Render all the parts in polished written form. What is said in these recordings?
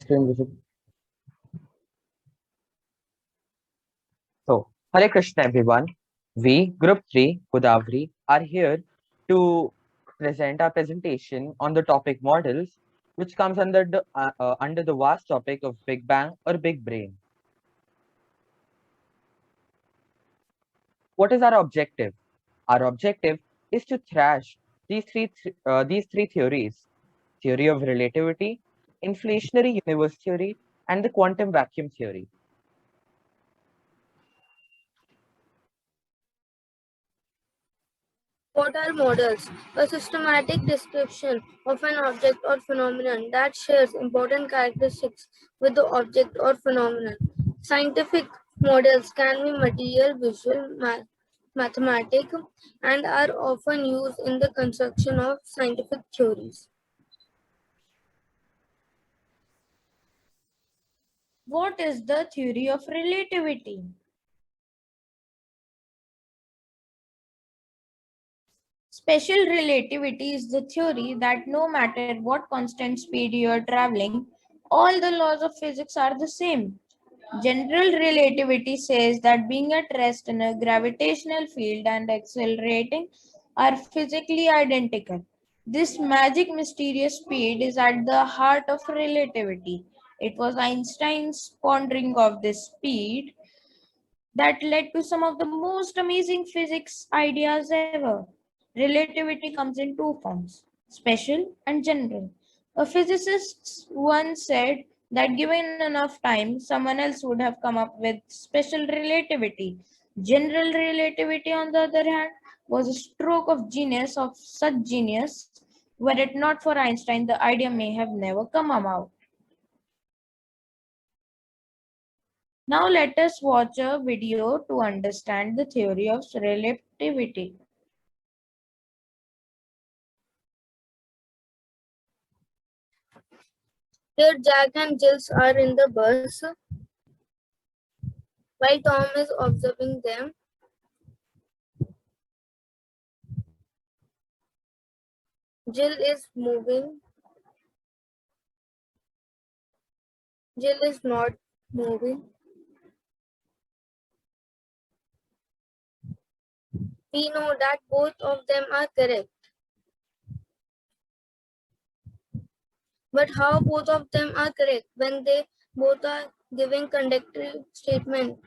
Screen visible. So, Hare Krishna, everyone. We, Group 3, Godavari, are here to present our presentation on the topic models, which comes under the vast topic of Big Bang or Big Brain. What is our objective? Our objective is to thrash these three theories: theory of relativity, inflationary universe theory, and the quantum vacuum theory. What are models? A systematic description of an object or phenomenon that shares important characteristics with the object or phenomenon. Scientific models can be material, visual, mathematic, and are often used in the construction of scientific theories. What is the theory of relativity? Special relativity is the theory that no matter what constant speed you are traveling, all the laws of physics are the same. General relativity says that being at rest in a gravitational field and accelerating are physically identical. This magic mysterious speed is at the heart of relativity. It was Einstein's pondering of this speed that led to some of the most amazing physics ideas ever. Relativity comes in two forms: special and general. A physicist once said that given enough time, someone else would have come up with special relativity. General relativity, on the other hand, was a stroke of genius of such genius, were it not for Einstein, the idea may have never come about. Now let us watch a video to understand the theory of relativity. Here, Jack and Jill are in the bus while Tom is observing them. Jill is moving. Jill is not moving. We know that both of them are correct. But how both of them are correct when they both are giving contradictory statement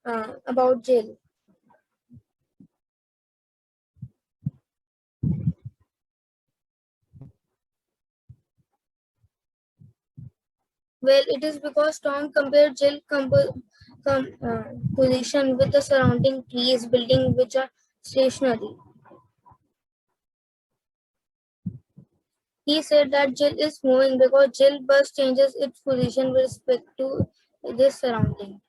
about Jill? Well, it is because Tom compared Jill position with the surrounding trees, buildings which are stationary. He said that Jill is moving because Jill bus changes its position with respect to this surrounding.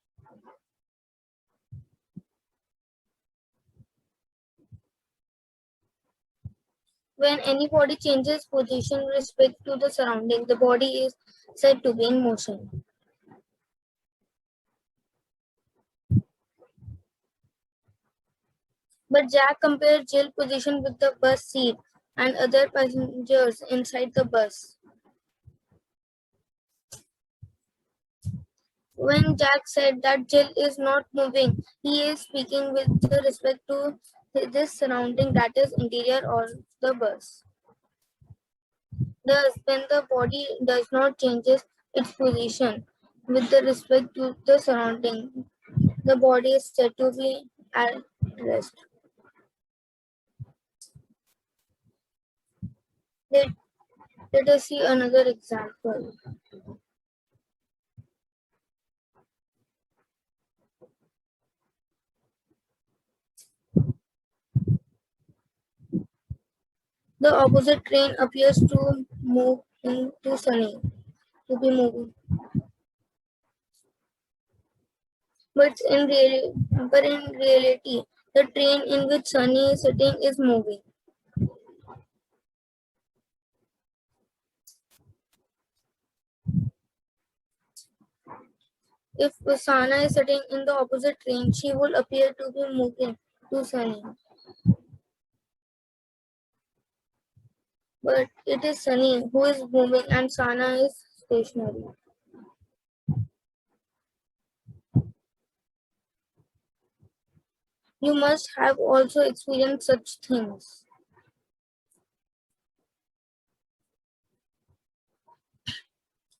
When any body changes position with respect to the surrounding, the body is said to be in motion. But Jack compared Jill's position with the bus seat and other passengers inside the bus. When Jack said that Jill is not moving, he is speaking with respect to this surrounding, that is interior of the bus. Thus, when the body does not change its position with respect to the surrounding, the body is said to be at rest. Let us see another example. The opposite train appears to move into Sunny, to be moving. But in reality, the train in which Sunny is sitting is moving. If Sana is sitting in the opposite train, she will appear to be moving to Sunny. But it is Sunny who is moving and Sana is stationary. You must have also experienced such things.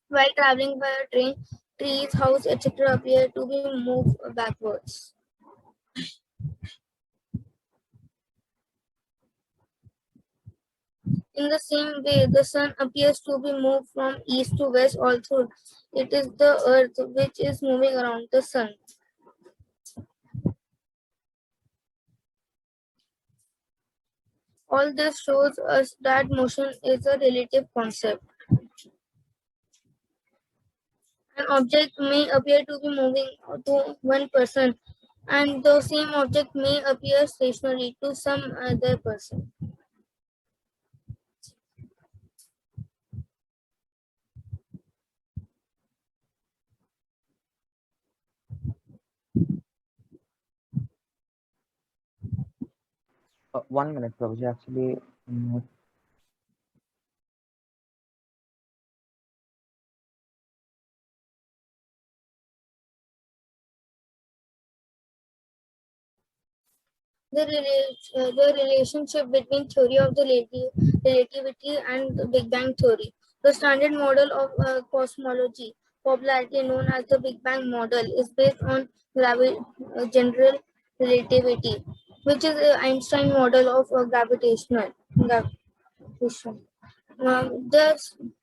While traveling by a train, trees, house, etc. appear to be moved backwards. In the same way, the sun appears to be moved from east to west, although it is the earth which is moving around the sun. All this shows us that motion is a relative concept. An object may appear to be moving to one person, and the same object may appear stationary to some other person. One minute, Prabhuji. Actually, mm, The relationship between theory of the relativity and the Big Bang theory. The standard model of cosmology, popularly known as the Big Bang model, is based on general relativity, which is Einstein model of gravitation.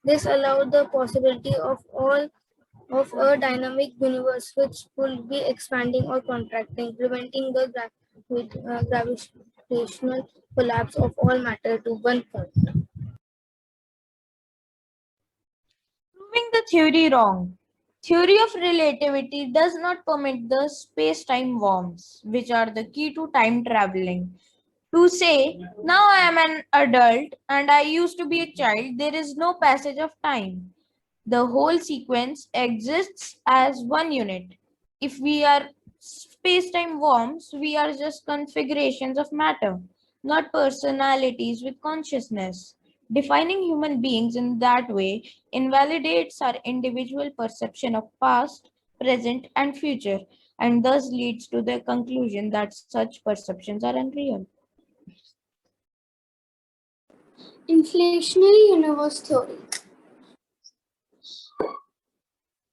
This allowed the possibility of a dynamic universe which could be expanding or contracting, preventing the gravitational collapse of all matter to one point. Proving the theory wrong. Theory of relativity does not permit the space-time worms, which are the key to time traveling. To say, now I am an adult and I used to be a child, there is no passage of time. The whole sequence exists as one unit. If we are space-time worms, we are just configurations of matter, not personalities with consciousness. Defining human beings in that way invalidates our individual perception of past, present, and future, and thus leads to the conclusion that such perceptions are unreal. Inflationary universe theory.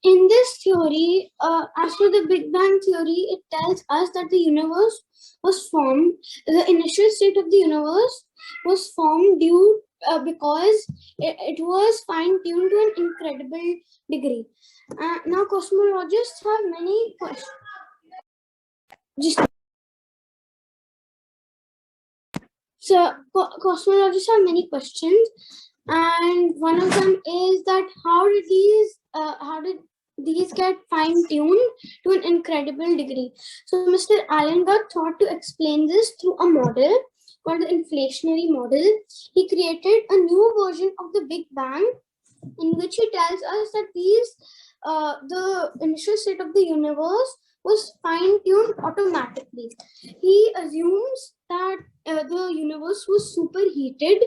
In this theory, as per the Big Bang theory, it tells us that the universe was formed, the initial state of the universe was formed due because it was fine-tuned to an incredible degree. Now, cosmologists have many questions. Cosmologists have many questions, and one of them is that how did these get fine-tuned to an incredible degree? So Mr. Alan Guth thought to explain this through a model called the inflationary model. He created a new version of the Big Bang in which he tells us that the initial state of the universe was fine-tuned automatically. He assumes that the universe was superheated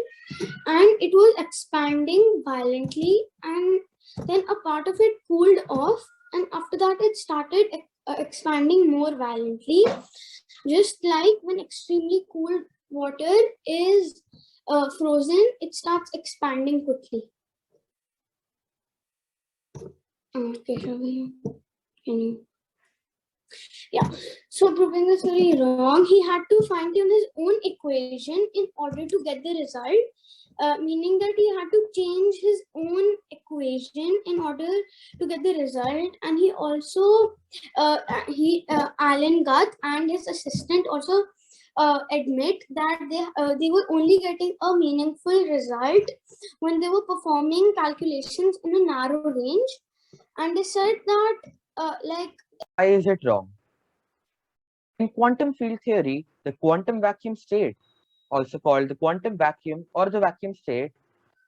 and it was expanding violently, and then a part of it cooled off, and after that it started expanding more violently, just like when extremely cold water is frozen, it starts expanding quickly. Okay, can you? Yeah, so proving this very wrong, he had to fine tune his own equation in order to get the result, meaning that he had to change his own equation in order to get the result. And he also, Alan Guth and his assistant also admit that they were only getting a meaningful result when they were performing calculations in a narrow range. And they said that, why is it wrong? In quantum field theory, the quantum vacuum state, also called the quantum vacuum or the vacuum state,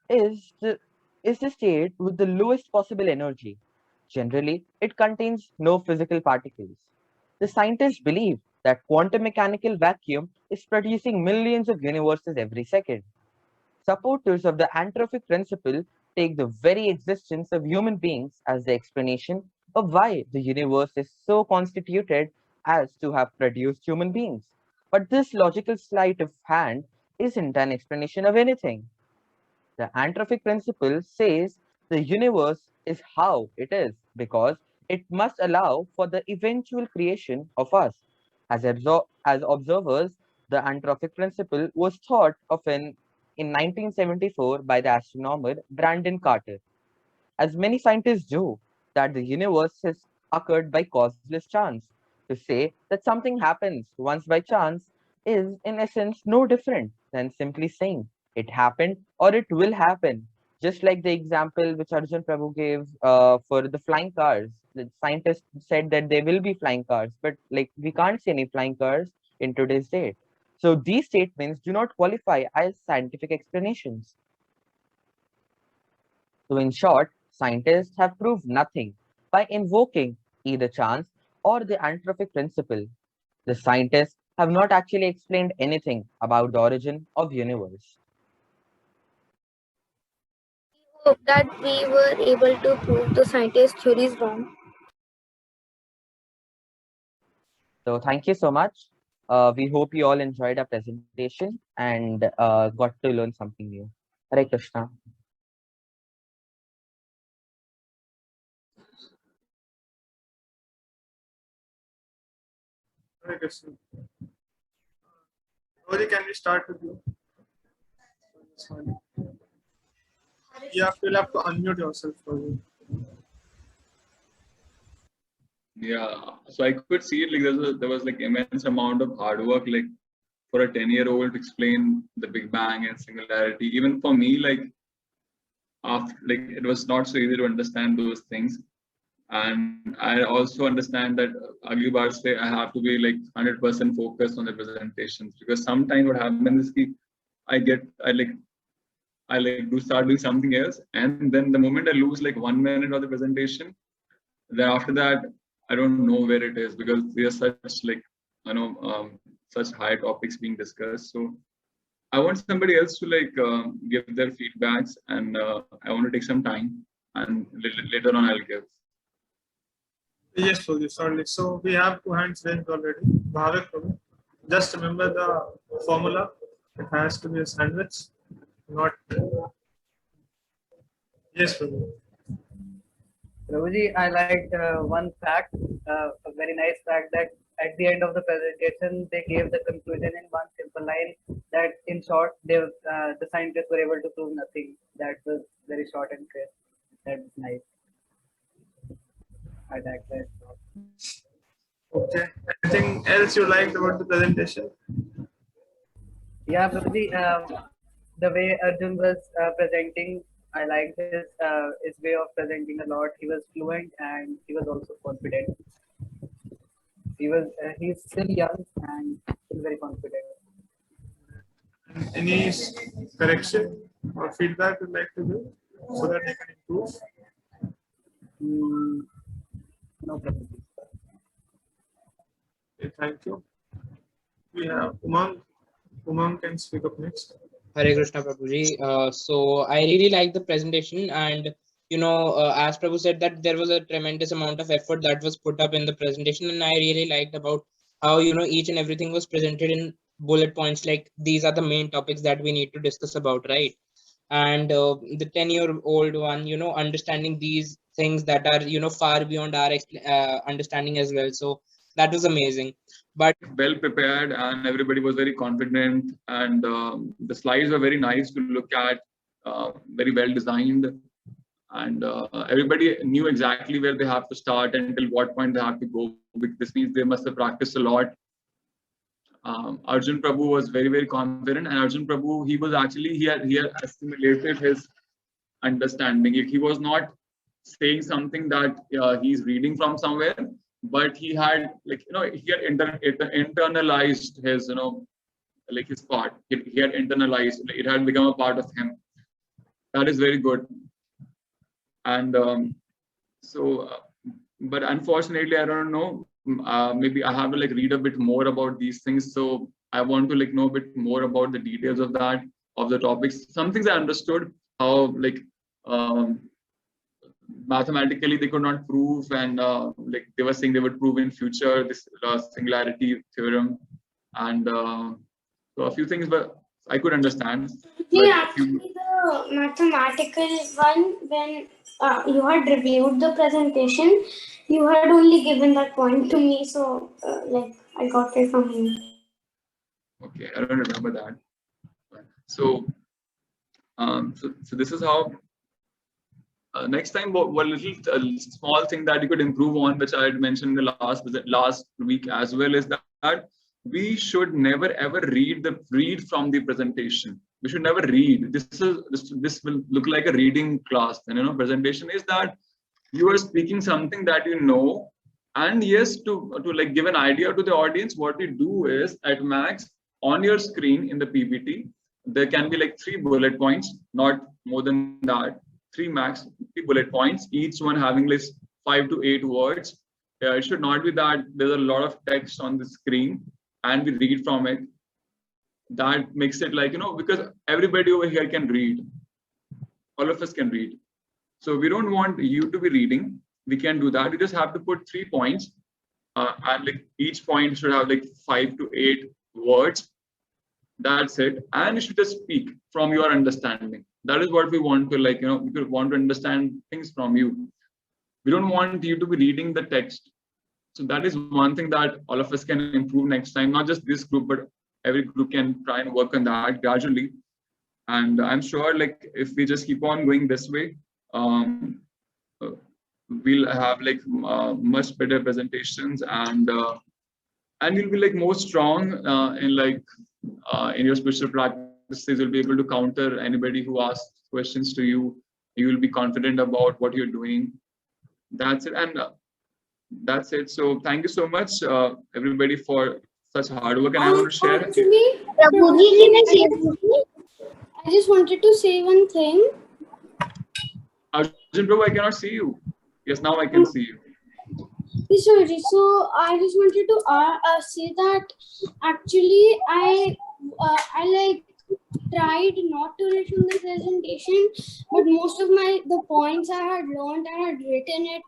is the state with the lowest possible energy. Generally, it contains no physical particles. The scientists believe that quantum mechanical vacuum is producing millions of universes every second. Supporters of the anthropic principle take the very existence of human beings as the explanation of why the universe is so constituted as to have produced human beings. But this logical sleight of hand isn't an explanation of anything. The anthropic principle says the universe is how it is because it must allow for the eventual creation of us. As observers, the anthropic principle was thought of in 1974 by the astronomer Brandon Carter. As many scientists do, that the universe has occurred by causeless chance. To say that something happens once by chance is, in essence, no different than simply saying it happened or it will happen. Just like the example which Arjun Prabhu gave for the flying cars. The scientists said that there will be flying cars, but like we can't see any flying cars in today's date. So these statements do not qualify as scientific explanations. So, in short, scientists have proved nothing by invoking either chance or the anthropic principle. The scientists have not actually explained anything about the origin of universe. Hope that we were able to prove the scientist theories wrong. So, thank you so much. We hope you all enjoyed our presentation and got to learn something new. Hare Krishna. Hare Krishna. Rory, can we start with you? You'll have to unmute yourself for you. Yeah, so I could see it like there was like immense amount of hard work like for a 10-year-old to explain the Big Bang and singularity. Even for me, like after like it was not so easy to understand those things. And I also understand that Agli Bar say I have to be like 100% focused on the presentations, because sometimes what happens is I do start doing something else, and then the moment I lose like 1 minute of the presentation, then after that I don't know where it is, because there's such like such high topics being discussed. So I want somebody else to like give their feedbacks, and I want to take some time, and later on I'll give. Yes, Rory, certainly. So we have 2 hands raised already. Bhavik, Prabhu. Just remember the formula. It has to be a sandwich, not. Yes, Prabhu. Prabhuji, I liked one fact, a very nice fact, that at the end of the presentation, they gave the conclusion in one simple line that, in short, the scientists were able to prove nothing. That was very short and clear. That's nice. I like that. Okay. Anything else you liked about the presentation? Yeah, Prabhuji, the way Arjun was presenting, I liked his way of presenting a lot. He was fluent and he was also confident. He's still young and still very confident. Any correction or feedback you'd like to give so that they can improve? No problem. Okay, thank you. We have Umang. Umang can speak up next. Hare Krishna Prabhuji. So I really like the presentation, and as Prabhu said, that there was a tremendous amount of effort that was put up in the presentation, and I really liked about how each and everything was presented in bullet points, like these are the main topics that we need to discuss about, right? And the 10-year-old one, understanding these things that are far beyond our understanding as well. So that was amazing. But well prepared, and everybody was very confident, and the slides were very nice to look at, very well designed, and everybody knew exactly where they have to start and till what point they have to go. This means they must have practiced a lot. Arjun Prabhu was very, very confident, and Arjun Prabhu, he was actually, he had assimilated his understanding. He was not saying something that he's reading from somewhere, but he had he had internalized his like his part. He had internalized it, had become a part of him. That is very good. And but unfortunately, I don't know, maybe I have to read a bit more about these things, so I want to know a bit more about the details of that, of the topics. Some things I understood, how mathematically they could not prove, and they were saying they would prove in future this singularity theorem, and so a few things, but I could understand. Yeah, But a few, actually, the mathematical one, when you had reviewed the presentation, you had only given that point to me, so like I got it from him. okay, I don't remember that. So, so this is how. Next time, one little small thing that you could improve on, which I had mentioned in the last week as well, is that we should never ever read from the presentation. We should never read. This will look like a reading class. And presentation is that you are speaking something that you know, and yes, to like give an idea to the audience, what we do is at max on your screen in the PPT, there can be like 3 bullet points, not more than that. 3 max, 3 bullet points, each one having like 5 to 8 words. It should not be that there's a lot of text on the screen and we read from it. That makes it like, because everybody over here can read. All of us can read. So we don't want you to be reading. We can do that. We just have to put 3 points, and like each point should have like 5 to 8 words. That's it. And you should just speak from your understanding. That is what we want to like, we want to understand things from you. We don't want you to be reading the text. So that is one thing that all of us can improve next time. Not just this group, but every group can try and work on that gradually. And I'm sure like if we just keep on going this way, we'll have like much better presentations, and you'll be like more strong in like in your special practices. You'll be able to counter anybody who asks questions to you. You will be confident about what you're doing. That's it. And that's it. So thank you so much, everybody, for such hard work. And I want to share. Actually, I just wanted to say one thing. Arjun Prabhu, I cannot see you. Yes, now I can see you. Sorry, so I just wanted to say that actually I like tried not to write from the presentation, but most of the points I had learned, I had written it.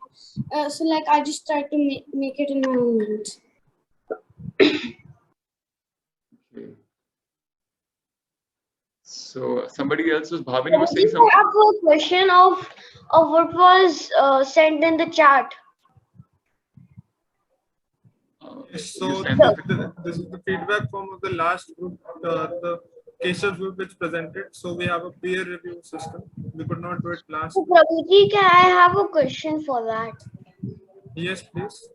So like I just tried to make it in my own words. Okay. So somebody else was Bhavini was saying something. I have a question of what was sent in the chat. So this is the feedback from the last group, the Keshav group which presented. So we have a peer review system. We could not do it last. So, Prabhuji, can I have a question for that? Yes, please.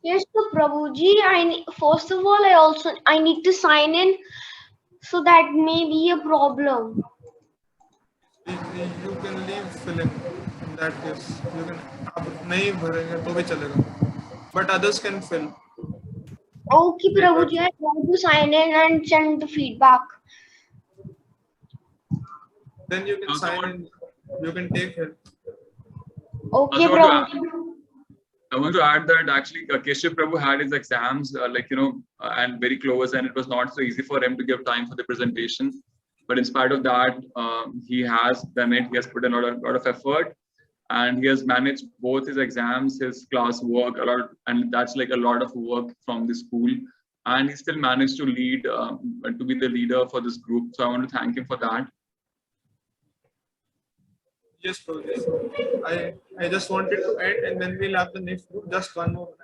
Yes, so Prabhuji, first of all, I need to sign in, so that may be a problem. You can leave filling in that case. You can नहीं भरेंगे तो भी चलेगा. But others can fill. Okay, Prabhuji, I want to sign in and send the feedback. Then you can sign in. You can take help. Okay, Prabhuji. I want to add that actually Keshav Prabhu had his exams and very close, and it was not so easy for him to give time for the presentation. But in spite of that, he has done it. He has put a lot of effort, and he has managed both his exams, his class work, and that's like a lot of work from the school. And he still managed to lead, to be the leader for this group. So I want to thank him for that. Yes, Prabhuji. I just wanted to add, and then we'll have the next group. Just one more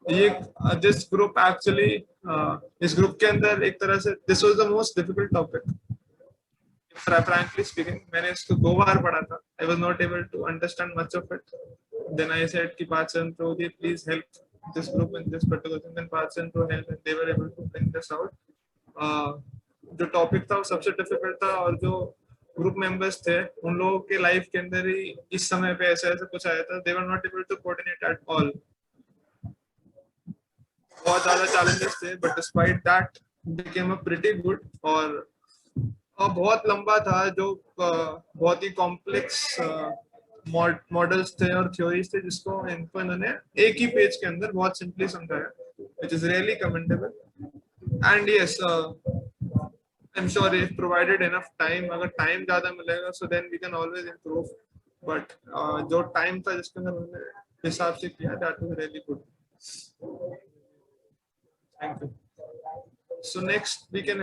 minute. This group actually, इस group के अंदर एक तरह से this was the most difficult topic. Frankly speaking, मैंने इसको 2 बार पढ़ा था. I was not able to understand much of it. Then I said कि Parthan Prabhuji, please help this group in this particular thing. Then Parthan Prabhu helped, and they were able to bring this out. जो topic था वो सबसे difficult था, और जो group members थे उन लोगों के लाइफ के अंदर ही इस समय पे ऐसा कुछ आया था. They were not able to coordinate at all. बहुत ज़्यादा challenges थे, but despite that they came up pretty good. और बहुत लंबा था, जो बहुत ही कॉम्प्लेक्स मॉडल्स थे और थ्योरीज थे, जिसको इन्होंने एक ही पेज के अंदर बहुत सिंपली समझाया, which is really commendable. And yes, I'm sure if provided enough time, अगर time ज़्यादा मिलेगा, so then we can always improve. But जो time था जिसके अंदर उन्होंने हिसाब से किया, that was really good. So next we can have